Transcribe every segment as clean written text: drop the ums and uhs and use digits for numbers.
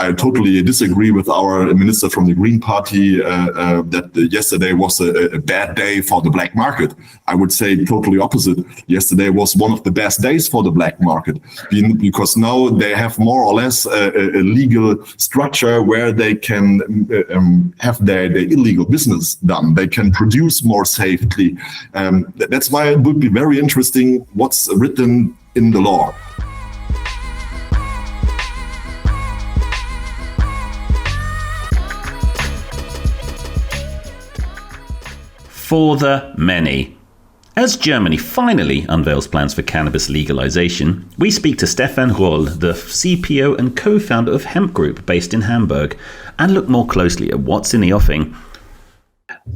I totally disagree with our minister from the Green Party that yesterday was a bad day for the black market. I would say totally opposite. Yesterday was one of the best days for the black market because now they have more or less a legal structure where they can have their illegal business done. They can produce more safely. That's why it would be very interesting what's written in the law. For the many. As Germany finally unveils plans for cannabis legalization, we speak to Stefan Röhrl, the CPO and co-founder of Hemp Group based in Hamburg, and look more closely at what's in the offing.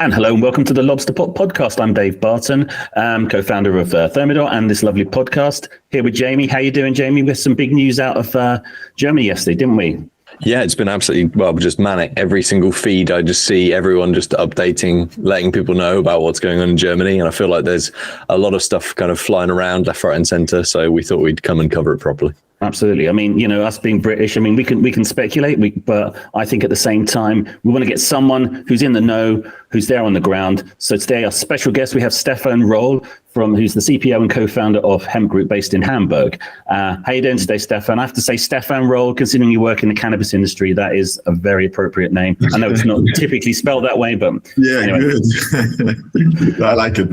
And hello and welcome to the lobsterpot podcast. I'm Dave Barton, co-founder of Thermidor and this lovely podcast. Here with Jamie. How you doing, Jamie? We had some big news out of Germany yesterday, didn't we? Yeah, it's been absolutely, just manic. Every single feed, I just see everyone just updating, letting people know about what's going on in Germany. And I feel like there's a lot of stuff kind of flying around left, right and center. So we thought we'd come and cover it properly. Absolutely. I mean, us being British, I mean, we can speculate, but I think at the same time, we want to get someone who's in the know, who's there on the ground. So today, our special guest, we have Stefan Röhrl, who's the CPO and co-founder of Hemp Group based in Hamburg. How you doing today, Stefan? I have to say Stefan Röhrl, considering you work in the cannabis industry, that is a very appropriate name. I know it's not typically spelled that way, but yeah, anyway. Good. I like it.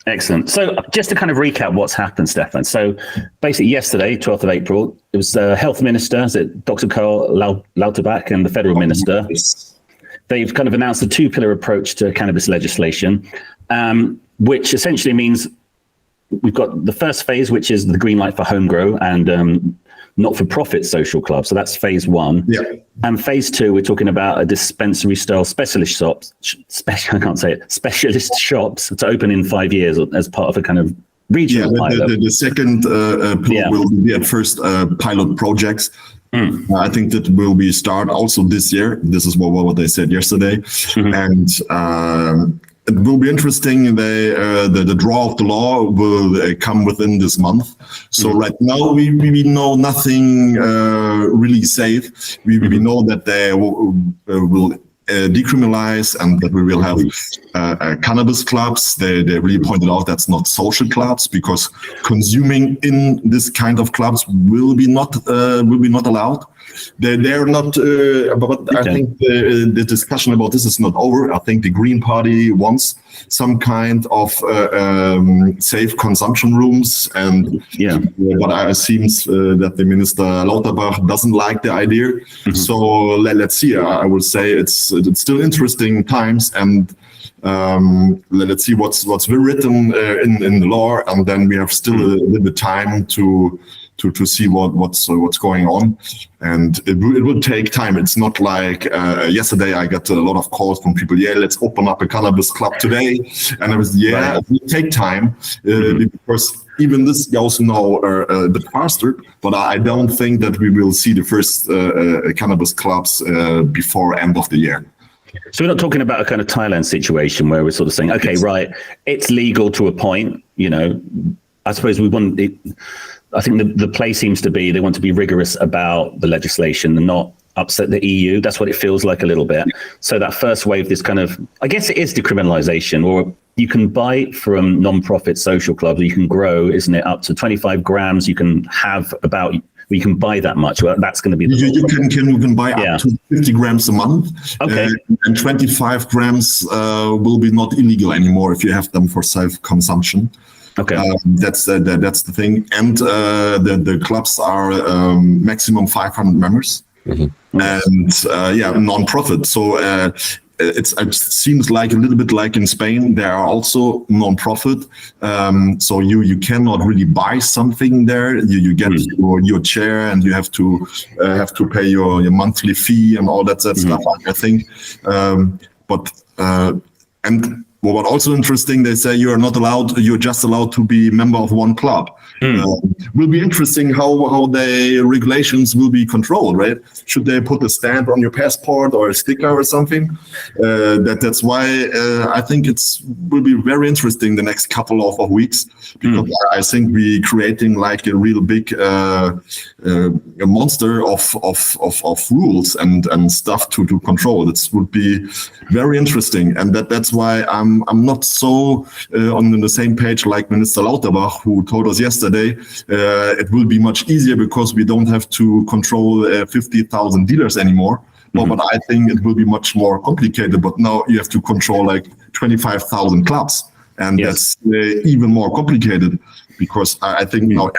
Excellent. So just to kind of recap what's happened, Stefan. So basically yesterday, 12th of April, it was the health minister, Dr. Karl Lauterbach, and the federal minister. They've kind of announced a two-pillar approach to cannabis legislation, which essentially means we've got the first phase, which is the green light for home grow and not-for-profit social clubs. So that's phase one. Yeah. And phase two, we're talking about a dispensary-style specialist shops to open in 5 years as part of a kind of regional pilot. The second pillar will be at first pilot projects. I think that will be start also this year. This is what they said yesterday. Mm-hmm. And it will be interesting. The draw of the law will come within this month. So right now we know nothing really safe. We know that they will decriminalize and that we will have cannabis clubs. They really pointed out that's not social clubs because consuming in this kind of clubs will be not allowed. They're not, but I think the discussion about this is not over. I think the Green Party wants some kind of safe consumption rooms, but it seems that the minister Lauterbach doesn't like the idea. Mm-hmm. So let's see. I would say it's still interesting times, and let's see what's written in the law, and then we have still a little bit time to see what's going on, and it will take time. It's not like yesterday I got a lot of calls from people. Yeah, let's open up a cannabis club today, and I was it will take time because even this goes now a bit faster. But I don't think that we will see the first cannabis clubs before end of the year. So we're not talking about a kind of Thailand situation where we're sort of saying, okay, right, it's legal to a point. I suppose we want it. I think the play seems to be they want to be rigorous about the legislation and not upset the EU. That's what it feels like a little bit. So that first wave, this kind of, I guess it is decriminalization, or you can buy from non-profit social clubs. You can grow, isn't it, up to 25 grams. You can have you can buy that much. Well, that's going to be you can buy up to 50 grams a month. Okay. And 25 grams will be not illegal anymore if you have them for self-consumption. Okay, that's the thing, and the clubs are maximum 500 members, and non-profit. So it seems like a little bit like in Spain. They are also non-profit, so you cannot really buy something there. You get your chair, and you have to pay your monthly fee and all that stuff. I think, and. What also interesting, they say you're just allowed to be member of one club. Will be interesting how the regulations will be controlled, right? Should they put a stamp on your passport or a sticker or something? That's why I think will be very interesting the next couple of weeks, because I think we creating like a real big a monster of rules and stuff to control. It would be very interesting, and that's why I'm not so on the same page like Minister Lauterbach, who told us yesterday it will be much easier because we don't have to control 50,000 dealers anymore. But I think it will be much more complicated. But now you have to control like 25,000 clubs, and that's even more complicated, because I think now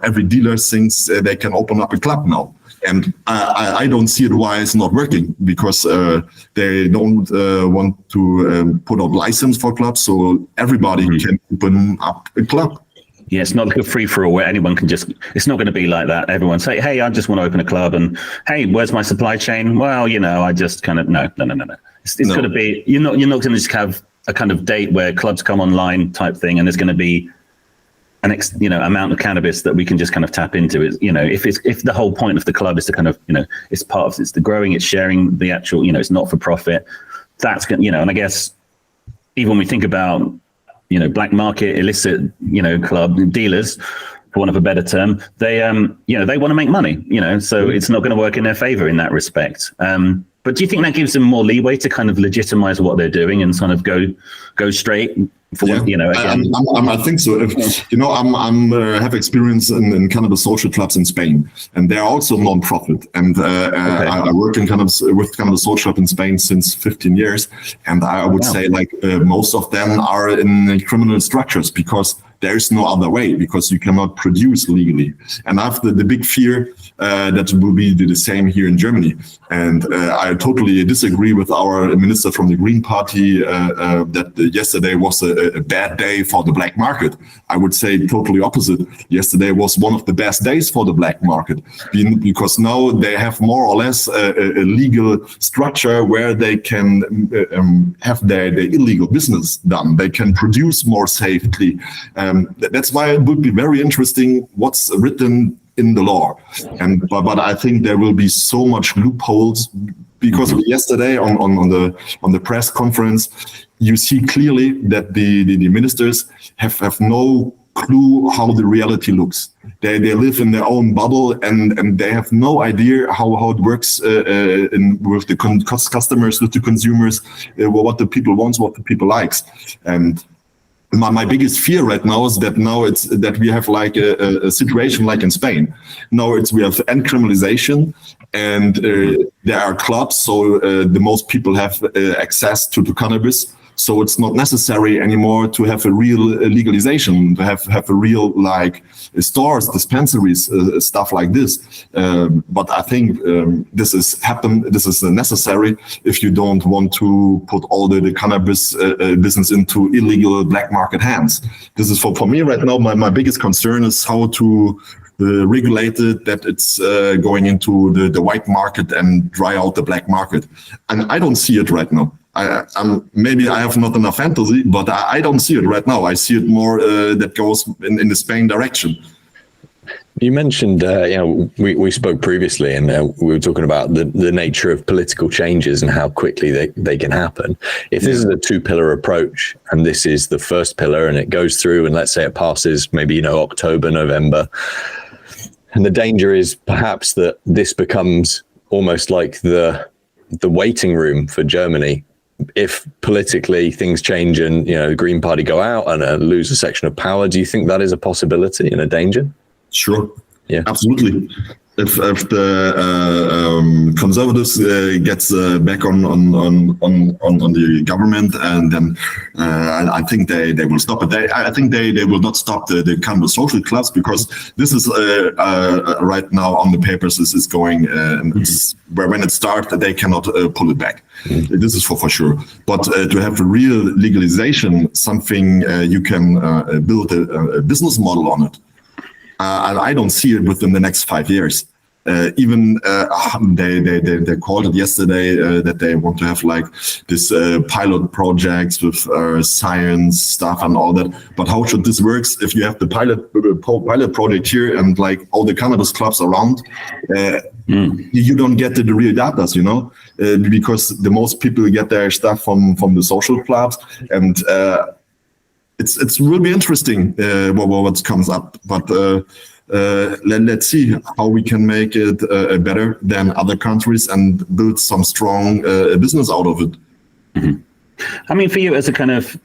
every dealer thinks they can open up a club now. And I don't see it why it's not working, because they don't want to put out license for clubs, so everybody can open up a club. Yeah, it's not like a free-for-all where anyone can just, it's not going to be like that. Everyone say, hey, I just want to open a club, and hey, where's my supply chain? Well, I just kind of, no. It's going to be, you're not going to just have a kind of date where clubs come online type thing, and there's going to be an amount of cannabis that we can just kind of tap into. It, if the whole point of the club is to kind of, it's the growing, it's sharing the actual, it's not for profit. That's going, and I guess even when we think about, black market, illicit, club dealers, for want of a better term, they, they want to make money, so it's not going to work in their favor in that respect. But do you think that gives them more leeway to kind of legitimize what they're doing and kind of go straight for again? I think so. I'm have experience in cannabis social clubs in Spain, and they're also non-profit. And I work in with cannabis social club in Spain since 15 years, and I would say like most of them are in criminal structures, because there's no other way, because you cannot produce legally. And I have the big fear that will be the same here in Germany. And I totally disagree with our minister from the Green Party that yesterday was a bad day for the black market. I would say totally opposite. Yesterday was one of the best days for the black market, because now they have more or less a legal structure where they can have their illegal business done. They can produce more safely. That's why it would be very interesting what's written in the law. But I think there will be so much loopholes, because yesterday on the press conference, you see clearly that the ministers have no clue how the reality looks. They live in their own bubble, and they have no idea how it works with the customers, with the consumers, what the people wants, what the people likes. And my biggest fear right now is that we have like a situation like in Spain. Now we have criminalization, and there are clubs, so the most people have access to cannabis. So it's not necessary anymore to have a real legalization, to have a real like stores, dispensaries, stuff like this. But I think this is necessary if you don't want to put all the cannabis business into illegal black market hands. This is for me right now, my biggest concern is how to regulate it, that it's going into the white market and dry out the black market. And I don't see it right now. Maybe I have not enough fantasy, but I don't see it right now. I see it more that goes in the Spain direction. You mentioned, we spoke previously, and we were talking about the nature of political changes and how quickly they can happen. If this is a two-pillar approach, and this is the first pillar, and it goes through, and let's say it passes maybe, October, November, and the danger is perhaps that this becomes almost like the waiting room for Germany. If politically things change and the Green Party go out and lose a section of power, do you think that is a possibility and a danger? Sure. Yeah, absolutely. If the conservatives gets back on the government, and then I think they will stop it. I think they will not stop the cannabis social clubs, because this is right now on the papers. This is going where when it starts, they cannot pull it back. This is for sure. But to have a real legalization, something you can build a business model on it. I don't see it within the next 5 years. Even they called it yesterday that they want to have like this pilot projects with science stuff and all that. But how should this work if you have the pilot project here and like all the cannabis clubs around? You don't get the real data, you know, because the most people get their stuff from the social clubs, and it will be interesting what comes up. But let's see how we can make it better than other countries and build some strong business out of it. Mm-hmm. I mean, for you as a kind of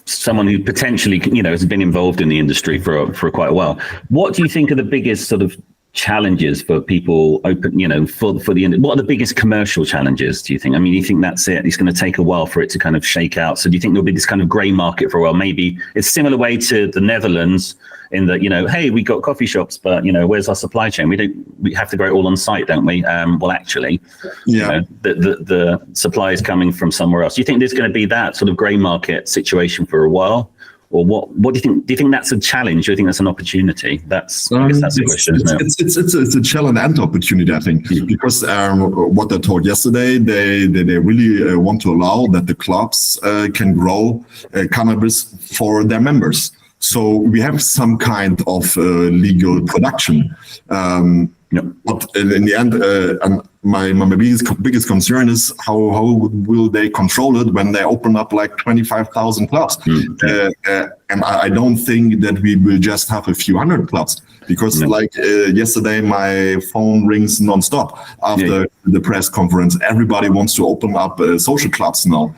someone who potentially, you know, has been involved in the industry for quite a while, what do you think are the biggest sort of challenges for people open, you know, for the what are the biggest commercial challenges, do you think? I mean, you think that's it? It's going to take a while for it to kind of shake out. So do you think there'll be this kind of grey market for a while? Maybe it's similar way to the Netherlands in that, you know, hey, we got coffee shops, but, you know, where's our supply chain? We have to grow it all on site, don't we? Well, actually, you know, the supply is coming from somewhere else. Do you think there's going to be that sort of grey market situation for a while? Or what do you think? Do you think that's a challenge? Or do you think that's an opportunity? I guess that's the question, isn't it? It's a challenge and opportunity, I think, because what they told yesterday, they really want to allow that the clubs can grow cannabis for their members. So we have some kind of legal production. But in the end, my biggest concern is how will they control it when they open up like 25,000 clubs? And I don't think that we will just have a few hundred clubs, because like yesterday my phone rings nonstop after the press conference. Everybody wants to open up social clubs now.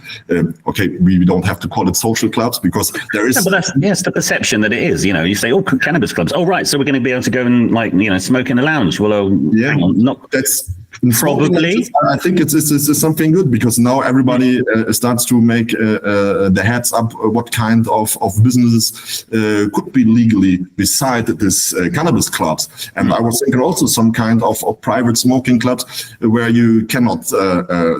Okay, we don't have to call it social clubs because there is. But that's the perception that it is. You know, you say, oh, cannabis clubs. Oh, right, so we're going to be able to go and like, you know, smoke in a lounge. Well, hang on, not that's. Probably. I think it's something good, because now everybody starts to make the heads up what kind of businesses could be legally beside this cannabis clubs. And I was thinking also some kind of private smoking clubs where you cannot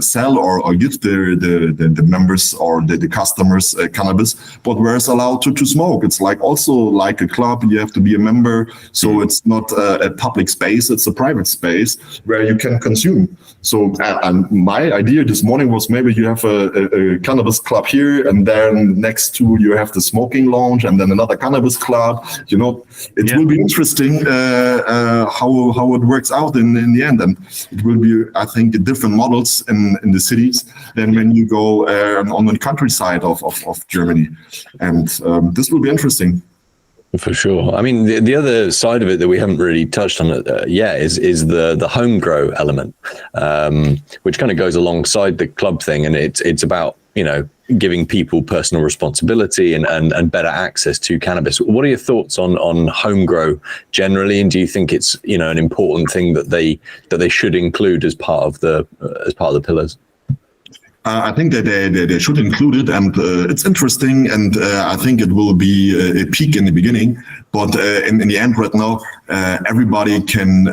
sell or give the members or the customers cannabis, but where it's allowed to smoke. It's like also like a club, you have to be a member. So it's not a public space, it's a private space where you can consume. So and my idea this morning was maybe you have a cannabis club here, and then next to you have the smoking lounge, and then another cannabis club. You know, it will be interesting how it works out in the end, and it will be, I think, different models in the cities than when you go on the countryside of Germany, and this will be interesting. For sure. I mean, the other side of it that we haven't really touched on yet is the home grow element, which kind of goes alongside the club thing. And it's about, you know, giving people personal responsibility and better access to cannabis. What are your thoughts on home grow generally? And do you think it's, you know, an important thing that they should include as part of the pillars? I think that they should include it, and it's interesting, and I think it will be a peak in the beginning, but in the end right now, everybody can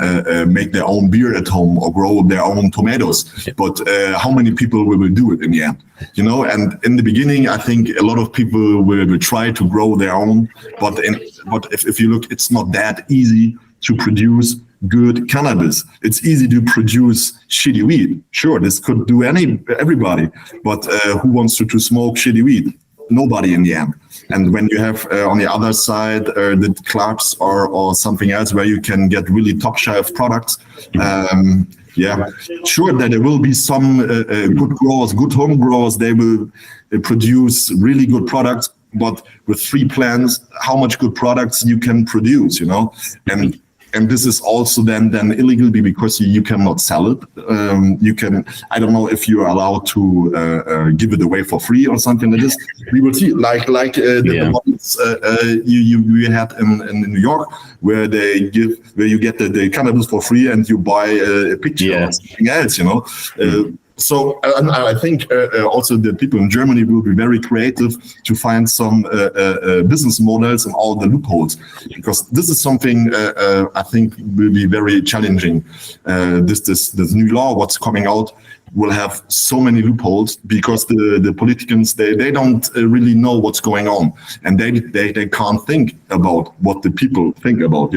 make their own beer at home or grow their own tomatoes, but how many people will do it in the end? You know, and in the beginning, I think a lot of people will try to grow their own, but if you look, it's not that easy to produce good cannabis. It's easy to produce shitty weed. Sure, this could do everybody, but who wants to smoke shitty weed? Nobody in the end. And when you have on the other side the clubs or something else where you can get really top shelf products, sure that there will be some good growers, good home growers. They will produce really good products, but with free plans, how much good products you can produce, you know? And this is also then illegal because you cannot sell it. You can, I don't know if you are allowed to give it away for free or something like this. We will see, like the models you had in New York, where you get the cannabis for free and you buy a picture or something else, you know. So I think also the people in Germany will be very creative to find some business models and all the loopholes, because this is something I think will be very challenging. This new law, what's coming out, will have so many loopholes because the politicians, they don't really know what's going on, and they can't think about what the people think about,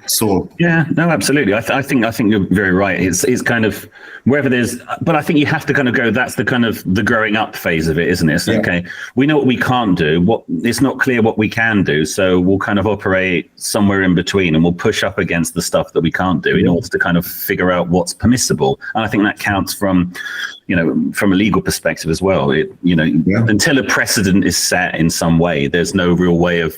So yeah, no, absolutely. I think you're very right. It's kind of wherever there's, but I think you have to kind of go. That's the kind of the growing up phase of it, isn't it? So, okay, we know what we can't do. It's not clear what we can do, so we'll kind of operate somewhere in between, and we'll push up against the stuff that we can't do in order to kind of figure out what's permissible. And I think that counts from a legal perspective as well. Until a precedent is set in some way, there's no real way of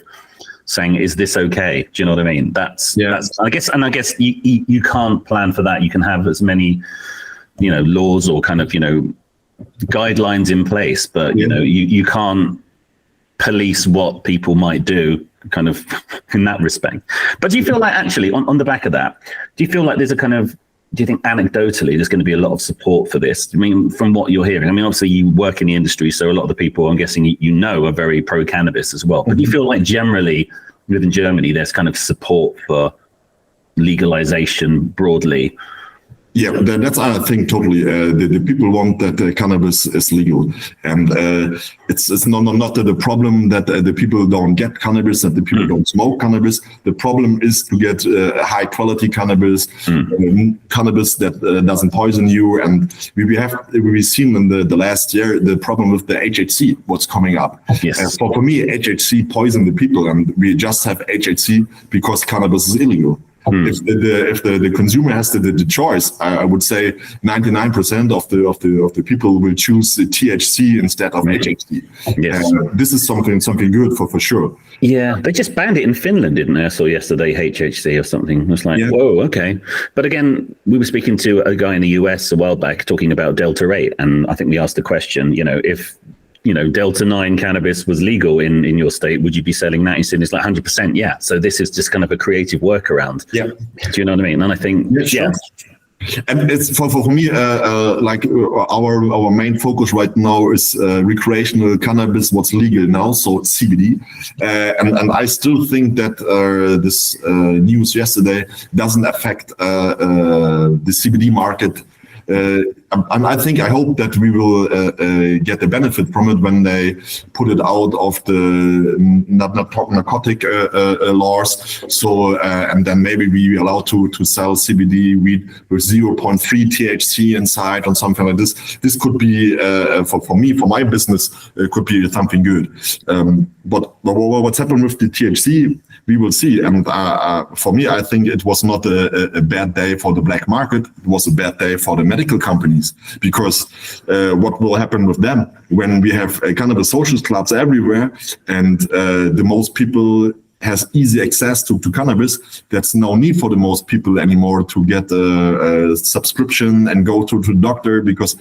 saying, is this okay? Do you know what I mean? That's I guess you can't plan for that. You can have as many, laws or kind of, guidelines in place, but you can't police what people might do kind of in that respect. But do you feel like actually on the back of that, do you feel like there's do you think anecdotally there's going to be a lot of support for this? I mean, from what you're hearing, I mean, obviously you work in the industry, so a lot of the people I'm guessing are very pro cannabis as well. But do you feel like generally within Germany there's kind of support for legalization broadly? Yeah, that's I think totally. The people want that cannabis is legal, and it's not the problem that the people don't get cannabis, that the people don't smoke cannabis. The problem is to get high quality cannabis, cannabis that doesn't poison you. And we've seen in the last year the problem with the HHC, what's coming up. Yes. For me, HHC poisoned the people, and we just have HHC because cannabis is illegal. If the consumer has the choice, I would say 99% of the people will choose the THC instead of HHC. Yes. This is something good for sure. Yeah, they just banned it in Finland, didn't they? I saw yesterday HHC or something. It was like, whoa, okay. But again, we were speaking to a guy in the US a while back talking about Delta 8, and I think we asked the question, if Delta 9 cannabis was legal in your state, would you be selling that? He said it's like 100%. Yeah. So this is just kind of a creative workaround. Yeah. Do you know what I mean? And I think, sure. And it's for me, like our main focus right now is recreational cannabis, what's legal now, so CBD. And I still think that this news yesterday doesn't affect the CBD market. And I hope that we will get the benefit from it when they put it out of the narcotic laws. So and then maybe we allowed to sell CBD weed with 0.3 THC inside or something like this. This could be for me, for my business, could be something good. But what's happened with the THC, we will see. And for me, I think it was not a bad day for the black market. It was a bad day for the medical companies, because what will happen with them when we have cannabis social clubs everywhere, and the most people has easy access to cannabis. That's no need for the most people anymore to get a subscription and go to the doctor, because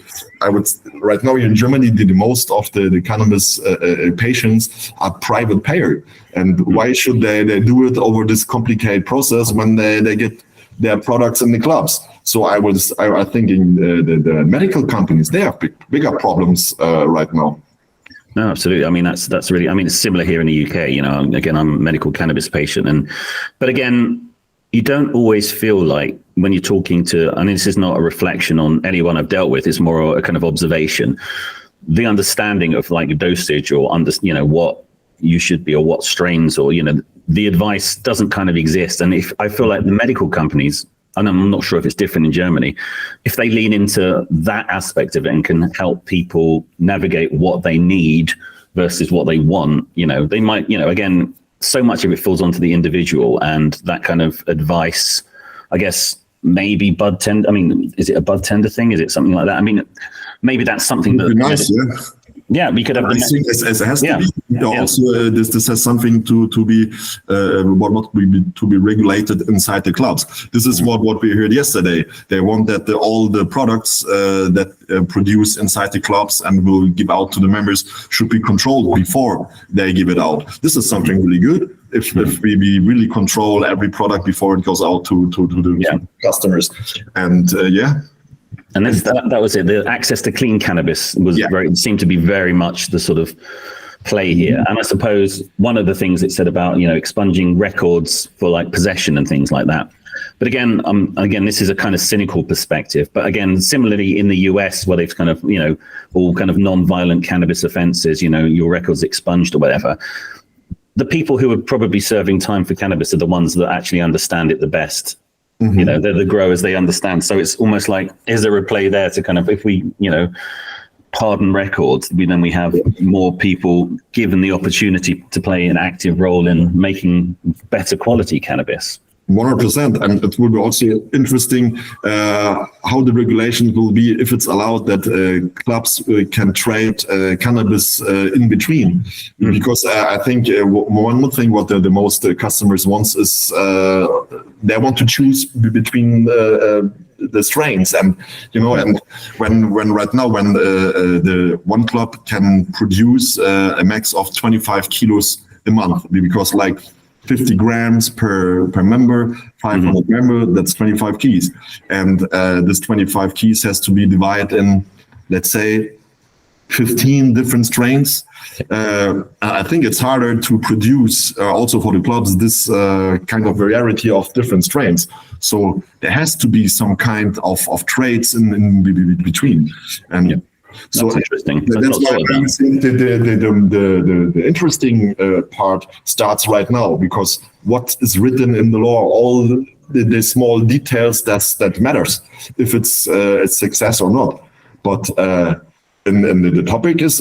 right now in Germany, the most of the cannabis patients are private payer. And why should they do it over this complicated process when they get their products in the clubs? So I think in the medical companies, they have bigger problems right now. No, absolutely. I mean, that's really, it's similar here in the UK, again, I'm a medical cannabis patient. But again, you don't always feel like when you're talking to, and this is not a reflection on anyone I've dealt with, it's more a kind of observation, the understanding of like dosage or what you should be or what strains or, the advice doesn't kind of exist. And if I feel like the medical companies, and I'm not sure if it's different in Germany, if they lean into that aspect of it and can help people navigate what they need versus what they want, they might, again, so much of it falls onto the individual, and that kind of advice, I guess, maybe bud tender. I mean, is it a bud tender thing? Is it something like that? I mean, maybe that's something that... Nice, yeah. Yeah, we could have. I think it has to be. Also, this has something to be to be regulated inside the clubs. This is what we heard yesterday. They want that all the products that produce inside the clubs and will give out to the members should be controlled before they give it out. This is something really good. If we really control every product before it goes out to the customers, and And that was it. The access to clean cannabis was it seemed to be very much the sort of play here. And I suppose one of the things it said about, expunging records for like possession and things like that. But again, this is a kind of cynical perspective. But again, similarly in the US, where they've kind of, all kind of non-violent cannabis offenses, your record's expunged or whatever. The people who are probably serving time for cannabis are the ones that actually understand it the best. They're the growers, they understand. So it's almost like, is there a play there to kind of, if we, pardon records, then we have more people given the opportunity to play an active role in making better quality cannabis. 100%, and it will be also interesting how the regulation will be if it's allowed that clubs can trade cannabis in between. Because I think one thing what the most customers wants is they want to choose between the strains, and and when right now when the one club can produce a max of 25 kilos a month, because like 50 grams per member, 500 member, that's 25 keys. And this 25 keys has to be divided in, let's say, 15 different strains. I think it's harder to produce also for the clubs this kind of variety of different strains. So there has to be some kind of trades in between. And so that's interesting. That's why I think the interesting part starts right now, because what is written in the law, all the small details that matters, if it's a success or not. But and the topic is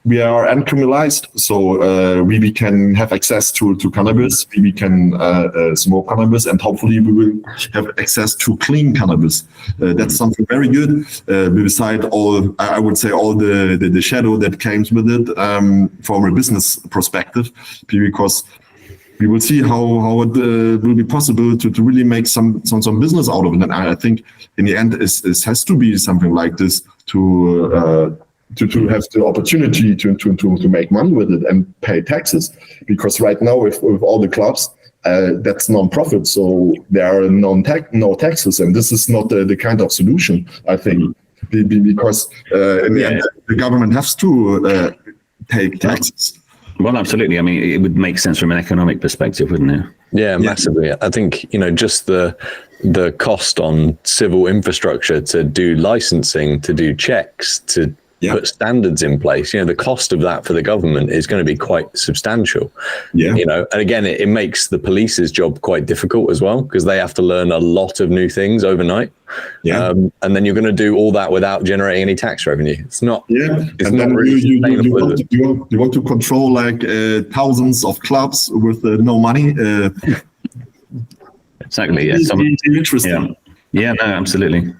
we are uncriminalized, so we can have access to cannabis, we can smoke cannabis, and hopefully we will have access to clean cannabis. That's something very good. Beside all, I would say, all the shadow that comes with it from a business perspective, because we will see how it will be possible to really make some business out of it. And I think in the end, it has to be something like this to have the opportunity to make money with it and pay taxes. Because right now, with all the clubs, that's non-profit, so there are no taxes, and this is not the kind of solution, I think, because in the end, the government has to take taxes. Well, absolutely. I mean, it would make sense from an economic perspective, wouldn't it? Yeah, massively. I think, just the cost on civil infrastructure to do licensing, to do checks, to put standards in place, the cost of that for the government is going to be quite substantial. And again, it makes the police's job quite difficult as well, because they have to learn a lot of new things overnight. And then you're going to do all that without generating any tax revenue. It's not. It's and not then really you want to control like thousands of clubs with no money. Exactly. Yeah. Interesting. Yeah. No, absolutely.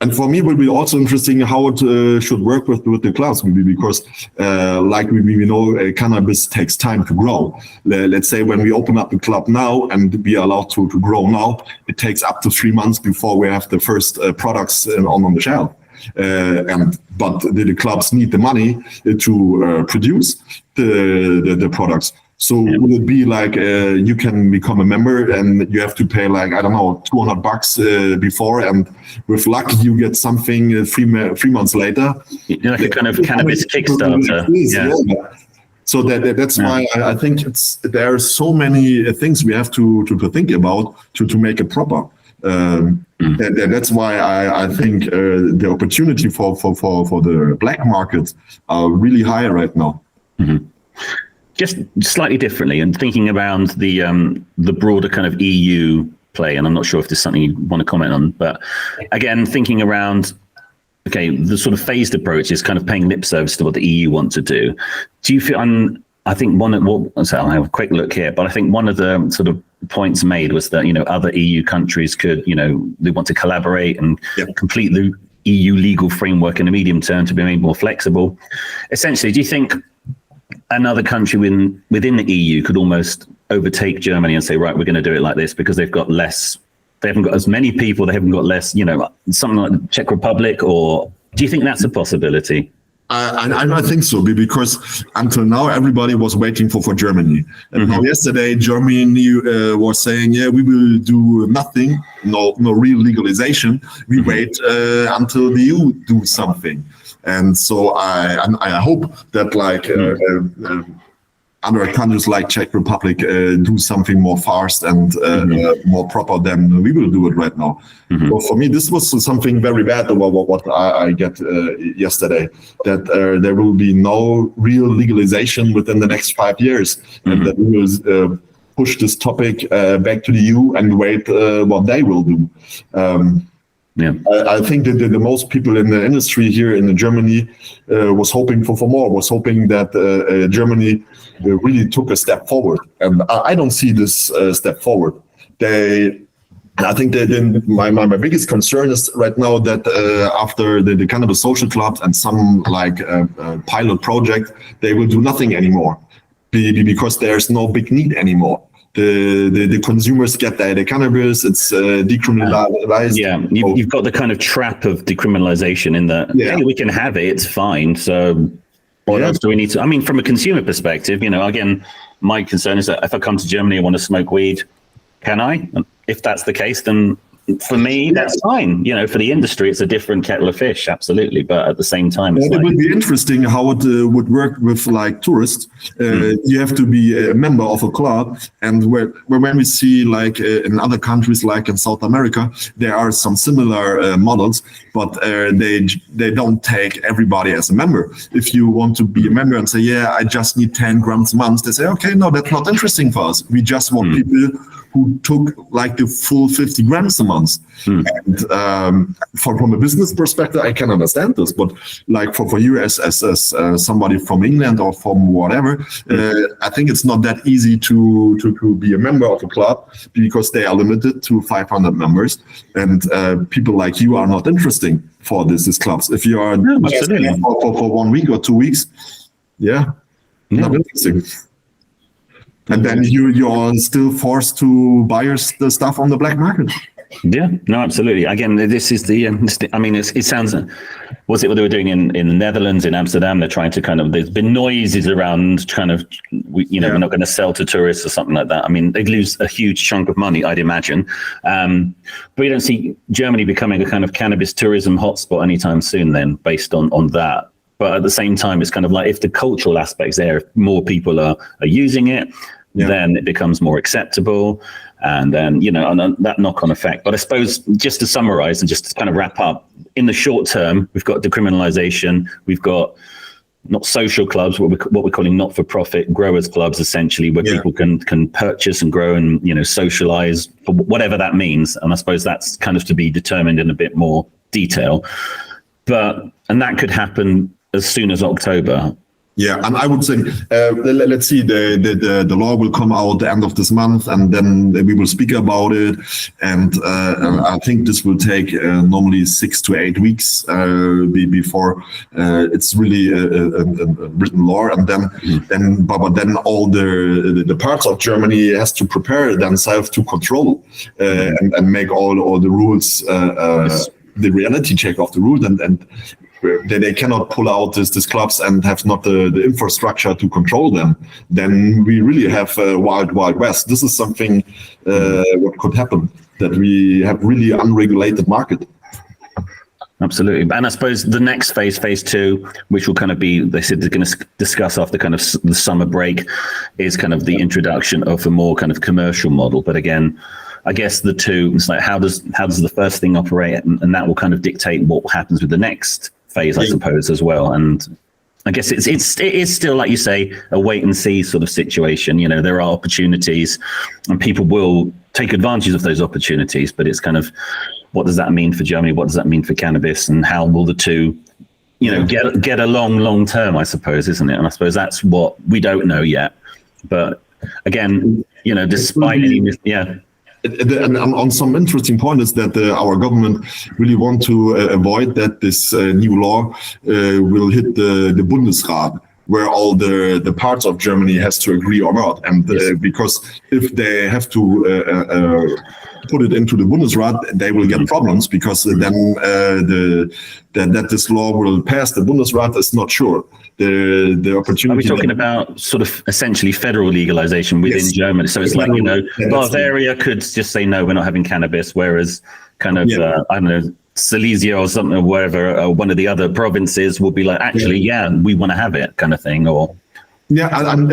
And for me, it will be also interesting how it should work with the clubs, maybe, because like we know, cannabis takes time to grow. Let's say when we open up the club now and be allowed to grow now, it takes up to 3 months before we have the first products on the shelf. But the clubs need the money to produce the products. So will it be like you can become a member and you have to pay like, I don't know, $200 before, and with luck you get something 3 months later? Like a kind of cannabis Kickstarter. So that's why I think there are so many things we have to think about to make it proper. That's why I think the opportunity for the black market are really high right now. Just slightly differently, and thinking around the broader kind of EU play, and I'm not sure if there's something you want to comment on, but again, thinking around, the sort of phased approach is kind of paying lip service to what the EU want to do. Do you feel, I think I'll have a quick look here, but I think one of the sort of points made was that, other EU countries could, they want to collaborate and complete the EU legal framework in the medium term to be made more flexible. Essentially, do you think another country within the EU could almost overtake Germany and say, right, we're going to do it like this because they haven't got as many people, they haven't got less, something like the Czech Republic, or do you think that's a possibility? I think so, because until now everybody was waiting for Germany. And now yesterday Germany was saying, we will do nothing, no real legalization. We wait until the EU do something. And so I hope that other countries like Czech Republic do something more fast and more proper than we will do it right now. So for me, this was something very bad about what I get yesterday, that there will be no real legalization within the next 5 years, and that we will push this topic back to the EU and wait what they will do. I think that the most people in the industry here in Germany was hoping for more, was hoping that Germany really took a step forward. And I don't see this step forward. I think that my biggest concern is right now that after the cannabis social clubs and some like pilot project, they will do nothing anymore because there's no big need anymore. The consumers get the cannabis, it's decriminalized. You've got the kind of trap of decriminalization in that, hey, we can have it, it's fine. So what else do we need to, I mean, from a consumer perspective, again, my concern is that if I come to Germany and want to smoke weed, can I? If that's the case, then for me, that's fine. For the industry, it's a different kettle of fish, absolutely. But at the same time, it's it would be interesting how it would work with like tourists. You have to be a member of a club, and when we see like in other countries, like in South America, there are some similar models, but they don't take everybody as a member. If you want to be a member and say, yeah, I just need 10 grams a month, they say, okay, no, that's not interesting for us. We just want people who took like the full 50 grams a month. And from a business perspective, I can understand this, but like for you as somebody from England or from whatever, I think it's not that easy to be a member of a club because they are limited to 500 members, and people like you are not interesting for these clubs. If you are for 1 week or 2 weeks, not interesting. And then you're still forced to buy the stuff on the black market. Yeah, no, absolutely. Again, this is I mean, it sounds, was it what they were doing in the Netherlands, in Amsterdam? They're trying to there's been noises around we're not going to sell to tourists or something like that. I mean, they'd lose a huge chunk of money, I'd imagine. But you don't see Germany becoming a kind of cannabis tourism hotspot anytime soon then, based on that. But at the same time, it's kind of like if the cultural aspect's there, if more people are using it, then it becomes more acceptable. And then, and that knock-on effect. But I suppose just to summarize and just to kind of wrap up, in the short term, we've got decriminalization. We've got not social clubs, what we're calling not-for-profit growers clubs, essentially, where people can purchase and grow and, socialize, for whatever that means. And I suppose that's kind of to be determined in a bit more detail. And that could happen as soon as October. Yeah, and I would say, let's see, the law will come out the end of this month, and then we will speak about it. And I think this will take normally 6 to 8 weeks before it's really a written law. And then all the parts of Germany has to prepare themselves to control and make all the rules, the reality check of the rules, and they cannot pull out these clubs and have not the infrastructure to control them. Then we really have a wild west. This is something what could happen, that we have really unregulated market. Absolutely. And I suppose the next phase 2, which will kind of be, they said they're going to discuss after kind of the summer break, is kind of the introduction of a more kind of commercial model. But again, I guess the two, it's like how does the first thing operate, and that will kind of dictate what happens with the next phase, I suppose, as well. And I guess it is still, like you say, a wait and see sort of situation. There are opportunities, and people will take advantage of those opportunities. But it's kind of, what does that mean for Germany? What does that mean for cannabis? And how will the two, get along long term? I suppose, isn't it? And I suppose that's what we don't know yet. But again, despite And on some interesting point is that our government really want to avoid that this new law will hit the Bundesrat, where all the parts of Germany has to agree or not. And because if they have to put it into the Bundesrat, they will get problems, because then that this law will pass the Bundesrat is not sure. The opportunity. Are we talking about sort of essentially federal legalization within Germany? So it's like, Bavaria could just say, no, we're not having cannabis, whereas kind of, I don't know, Silesia or something, or wherever, one of the other provinces will be like, actually, we want to have it, kind of thing, or... Yeah, and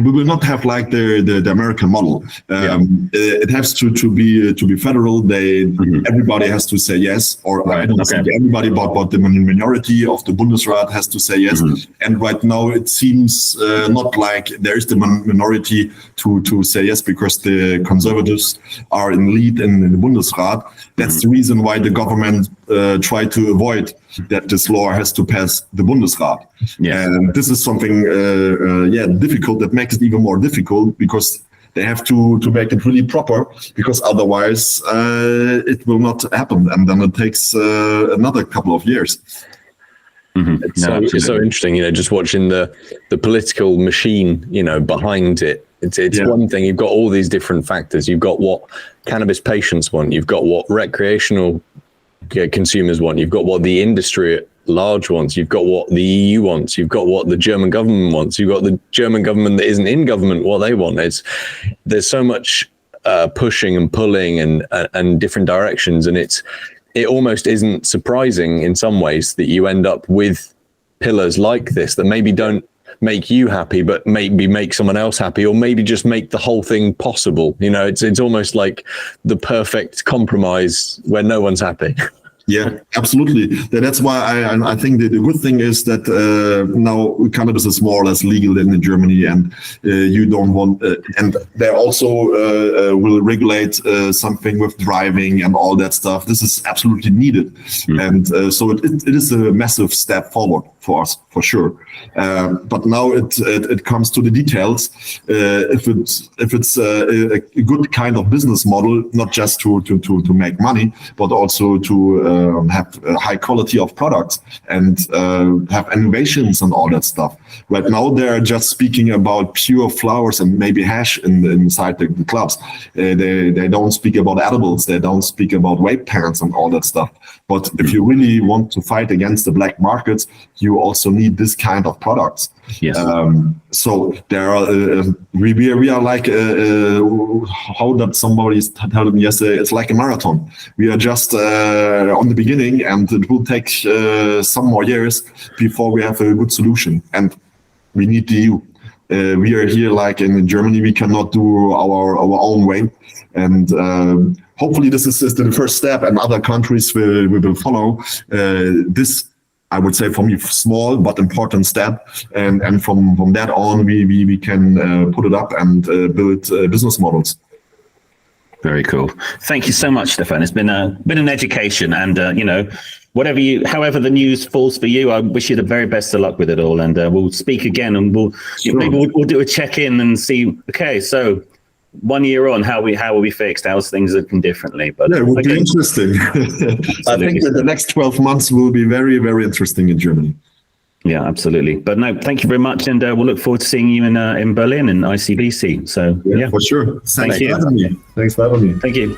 we will not have like the American model. It has to be federal. Everybody has to say yes, or I don't think everybody, but the minority of the Bundesrat has to say yes. And right now it seems not like there is the minority to say yes, because the conservatives are in lead in the Bundesrat. That's the reason why the government tried to avoid that this law has to pass the Bundesrat. And this is something difficult, that makes it even more difficult, because they have to make it really proper, because otherwise it will not happen, and then it takes another couple of years. It's so interesting, just watching the political machine, behind it. It's one thing. You've got all these different factors. You've got what cannabis patients want. You've got what recreational consumers want. You've got what the industry at large wants. You've got what the EU wants. You've got what the German government wants. You've got the German government that isn't in government, what they want. There's so much pushing and pulling and different directions, and it almost isn't surprising in some ways that you end up with pillars like this that maybe don't make you happy, but maybe make someone else happy, or maybe just make the whole thing possible. It's almost like the perfect compromise where no one's happy. Yeah, absolutely. That's why I think that the good thing is that now cannabis is more or less legal in Germany, and you don't want, and they also will regulate something with driving and all that stuff. This is absolutely needed, and so it is a massive step forward for us, for sure. But now it comes to the details. If it's a good kind of business model, not just to make money, but also to have a high quality of products and have innovations and all that stuff. Right now, they're just speaking about pure flowers and maybe hash inside the clubs. They don't speak about edibles. They don't speak about vape pens and all that stuff. But if you really want to fight against the black markets, you also need this kind of products. Yes. So there are we are like how that somebody told me yesterday. It's like a marathon. We are just on the beginning, and it will take some more years before we have a good solution. And we need the EU. We are here, like in Germany, we cannot do our own way, and hopefully this is the first step, and other countries will follow this. I would say, for me, small but important step, and from that on, we can put it up and build business models. Very cool. Thank you so much, Stefan. It's been an education, and however the news falls for you, I wish you the very best of luck with it all, and we'll speak again, and maybe we'll do a check-in and see. Okay, so 1 year on, how are we fixed? How's things looking differently? But yeah, it would be interesting. I think that the next 12 months will be very, very interesting in Germany. Yeah, absolutely. But no, thank you very much, and we'll look forward to seeing you in Berlin in ICBC. So yeah, for sure. Thanks for having me. Thank you.